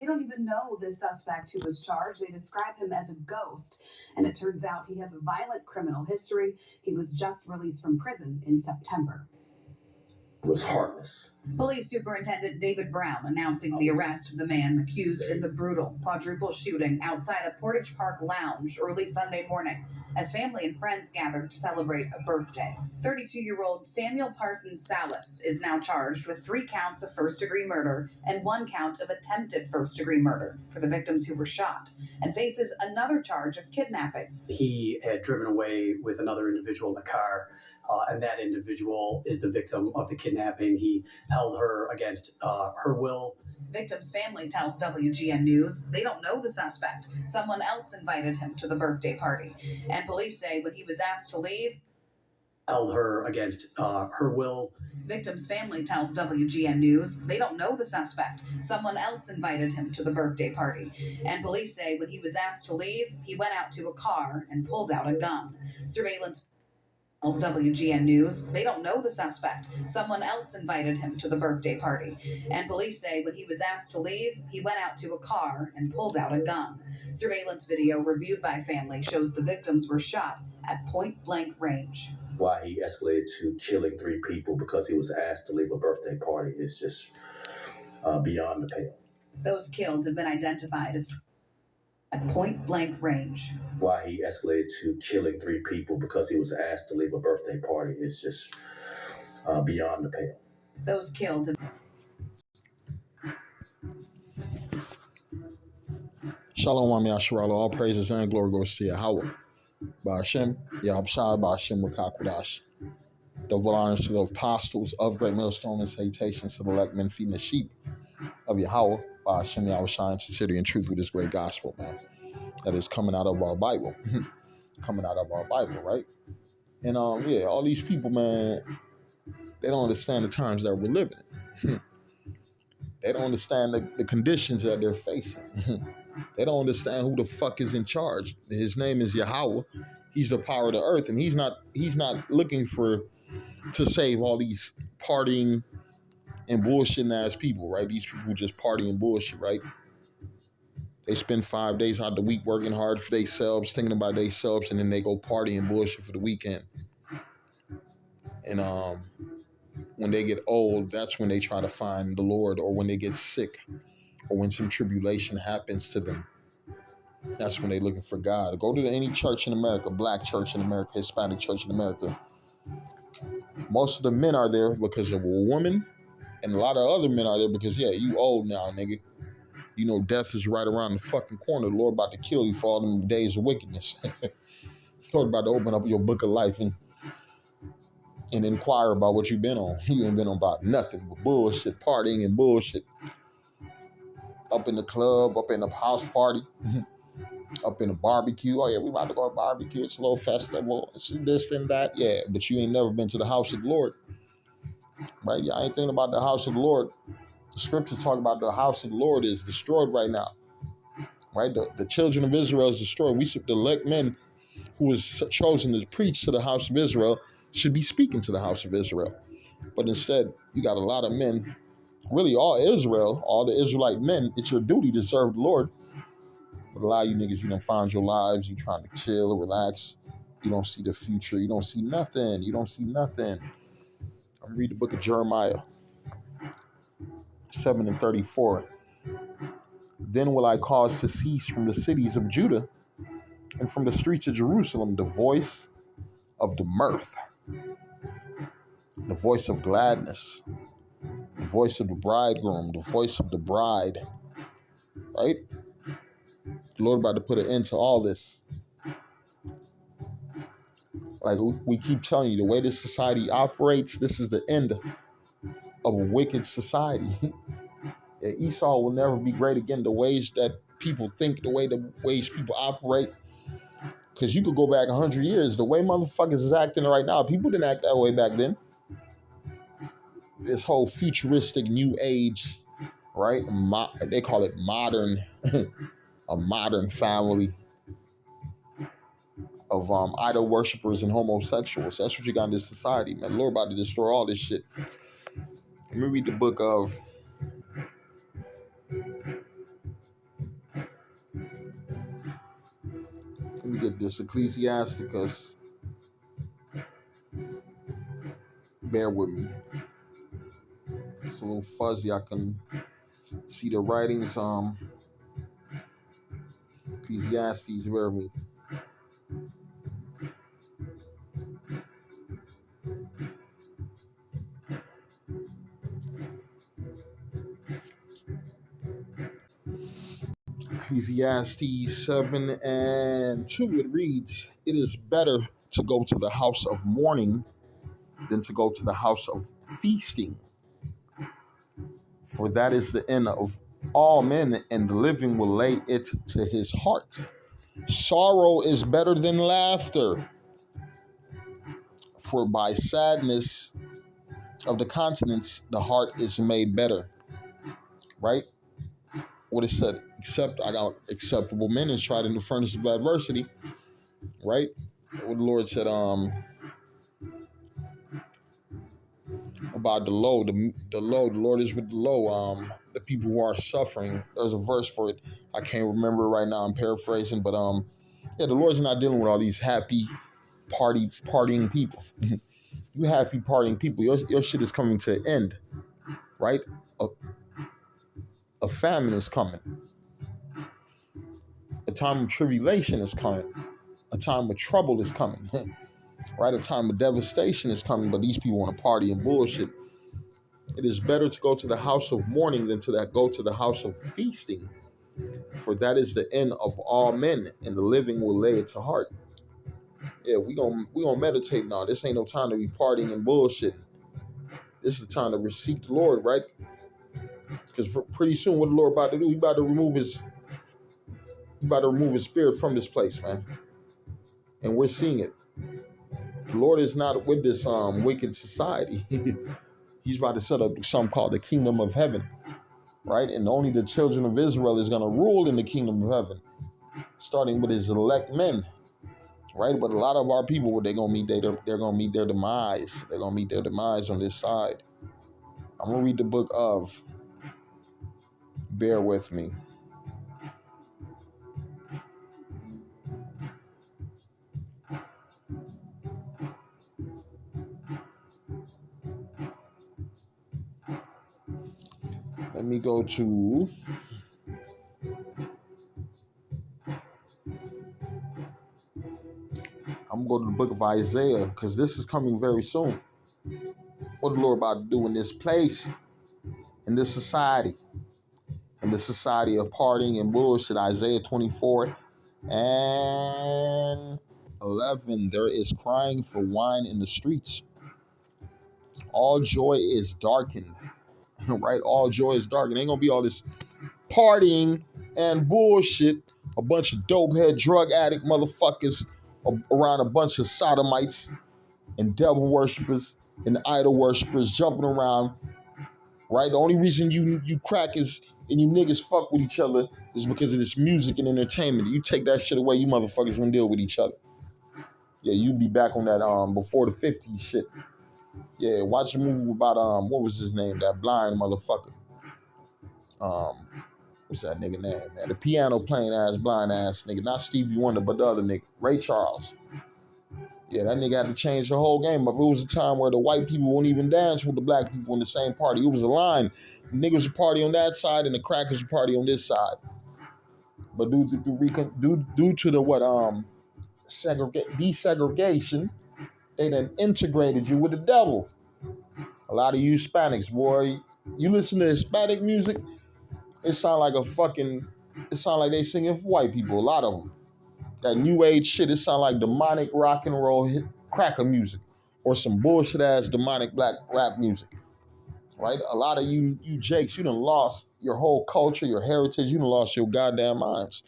They don't even know the suspect who was charged. They describe him as a ghost, and it turns out he has a violent criminal history. He was just released from prison in September. Was heartless. Police Superintendent David Brown announcing the arrest of the man accused in the brutal quadruple shooting outside a Portage Park lounge early Sunday morning as family and friends gathered to celebrate a birthday. 32-year-old Samuel Parsons Salas is now charged with 3 counts of first-degree murder and 1 count of attempted first-degree murder for the victims who were shot, and faces another charge of kidnapping. He had driven away with another individual in the car, and that individual is the victim of the kidnapping. He held her against her will. Victim's family tells WGN News they don't know the suspect. Someone else invited him to the birthday party. And police say when he was asked to leave, held her against her will. Victim's family tells WGN News they don't know the suspect. Someone else invited him to the birthday party. And police say when he was asked to leave, he went out to a car and pulled out a gun. Surveillance tells WGN News they don't know the suspect. Someone else invited him to the birthday party. And police say when he was asked to leave, he went out to a car and pulled out a gun. Surveillance video reviewed by family shows the victims were shot at point-blank range. Why he escalated to killing 3 people because he was asked to leave a birthday party is just beyond the pale. Those killed have been identified as at point-blank range. Why he escalated to killing 3 people because he was asked to leave a birthday party is just beyond the pale. Those killed have... Shalom, Ami Asherah. All praises and glory goes to Yahweh. By Hashem, Yahushua, by Hashem, Wakakwadash. Double honors to the apostles of Great Millstone and salutations to the elect men feeding the sheep of Yahweh, by Hashem, Yahushua, and sincerity and truth with this great gospel, man. That is coming out of our Bible. Coming out of our Bible, right? And, all these people, man, they don't understand the times that we're living in. They don't understand the conditions that they're facing. They don't understand who the fuck is in charge. His name is Yahweh. He's the power of the earth, and he's not looking to save all these partying and bullshitting ass people, right? These people just party and bullshit, right? They spend 5 days out the week working hard for themselves, thinking about themselves, and then they go party and bullshit for the weekend. And when they get old, that's when they try to find the Lord, or when they get sick, or when some tribulation happens to them. That's when they're looking for God. Go to any church in America, black church in America, Hispanic church in America. Most of the men are there because of a woman, and a lot of other men are there because, you old now, nigga. You know death is right around the fucking corner. The Lord about to kill you for all them days of wickedness. Lord about to open up your book of life and inquire about what you've been on. You ain't been on about nothing but bullshit, partying and bullshit. Up in the club, up in the house party, up in the barbecue. Oh, yeah, we about to go to barbecue. It's a little festival. It's this and that. Yeah, but you ain't never been to the house of the Lord. Right? Yeah, I ain't thinking about the house of the Lord. The scriptures talk about the house of the Lord is destroyed right now. Right? The children of Israel is destroyed. The elect men who was chosen to preach to the house of Israel should be speaking to the house of Israel. But instead, you got a lot of men, really all Israel, all the Israelite men, it's your duty to serve the Lord. But a lot of you niggas, you don't find your lives, you trying to chill or relax. You don't see the future. You don't see nothing. I'm reading the book of Jeremiah 7:34. Then will I cause to cease from the cities of Judah and from the streets of Jerusalem the voice of the mirth, the voice of gladness, the voice of the bridegroom, the voice of the bride, right? The Lord about to put an end to all this. Like we keep telling you, the way this society operates, this is the end of a wicked society. Esau will never be great again. The ways that people think, the ways people operate. Because you could go back 100 years. The way motherfuckers is acting right now, people didn't act that way back then. This whole futuristic new age, right? They call it modern, a modern family of idol worshipers and homosexuals. That's what you got in this society, man. The Lord about to destroy all this shit. Let me read the book of Let me get this Ecclesiasticus. Bear with me. It's a little fuzzy. I can see the writings. Ecclesiastes, bear with me. Ecclesiastes 7:2, it reads, "It is better to go to the house of mourning than to go to the house of feasting. For that is the end of all men, and the living will lay it to his heart. Sorrow is better than laughter, for by sadness of the countenance the heart is made better." Right? What it said, except I got acceptable men is tried in the furnace of adversity. Right? What the Lord said, about the low, the low, the Lord is with the low, the people who are suffering. There's a verse for it. I can't remember right now. I'm paraphrasing, but yeah, the Lord's not dealing with all these happy partying people. You happy partying people, your shit is coming to an end, right? A famine is coming. A time of tribulation is coming. A time of trouble is coming, right? A time of devastation is coming, but these people want to party and bullshit. It is better to go to the house of mourning than to go to the house of feasting, for that is the end of all men, and the living will lay it to heart. Yeah, we gonna meditate now. This ain't no time to be partying and bullshit. This is the time to seek the Lord, right? Because pretty soon, what the Lord about to do? He about to remove his spirit from this place, man. And we're seeing it. The Lord is not with this wicked society. He's about to set up something called the kingdom of heaven, right? And only the children of Israel is going to rule in the kingdom of heaven, starting with his elect men, right? But a lot of our people, they're going to meet their demise. They're going to meet their demise on this side. I'm going to read the book of, bear with me. Let me go to I'm going to the book of Isaiah, because this is coming very soon. What the Lord about to do in this place, in this society of partying and bullshit. Isaiah 24 and 11. There is crying for wine in the streets. All joy is darkened. Right? All joy is darkened. Ain't gonna be all this partying and bullshit. A bunch of dopehead, drug addict motherfuckers around a bunch of sodomites and devil worshippers and idol worshippers jumping around. Right? The only reason you crackers and you niggas fuck with each other is because of this music and entertainment. You take that shit away, you motherfuckers won't deal with each other. Yeah, you be back on that before the 50s shit. Yeah, watch a movie about what was his name? That blind motherfucker. What's that nigga name, man? The piano playing ass, blind ass nigga. Not Stevie Wonder, but the other nigga, Ray Charles. Yeah, that nigga had to change the whole game. But it was a time where the white people wouldn't even dance with the black people in the same party. It was a line. The niggas would party on that side and the crackers would party on this side. But due to the desegregation, they then integrated you with the devil. A lot of you Hispanics, boy, you listen to Hispanic music, it sound like they singing for white people, a lot of them. That new age shit, it sound like demonic rock and roll cracker music or some bullshit ass demonic black rap music, right? A lot of you jakes, you done lost your whole culture, your heritage, you done lost your goddamn minds.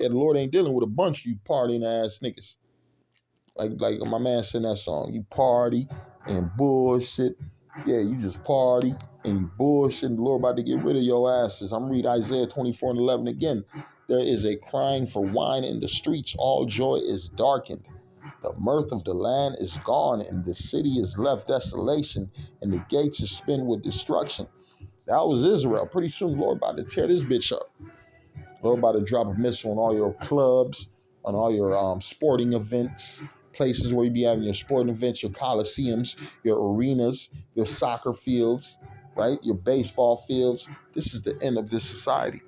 Yeah, the Lord ain't dealing with a bunch of you partying ass niggas. Like my man said in that song, you party and bullshit. Yeah, you just party and you bullshit, and the Lord about to get rid of your asses. I'm reading Isaiah 24 and 11 again. There is a crying for wine in the streets. All joy is darkened. The mirth of the land is gone, and the city is left desolation, and the gates is spent with destruction. That was Israel. Pretty soon, the Lord about to tear this bitch up. Lord about to drop a missile on all your clubs, on all your sporting events, places where you be having your sporting events, your coliseums, your arenas, your soccer fields, right? Your baseball fields. This is the end of this society.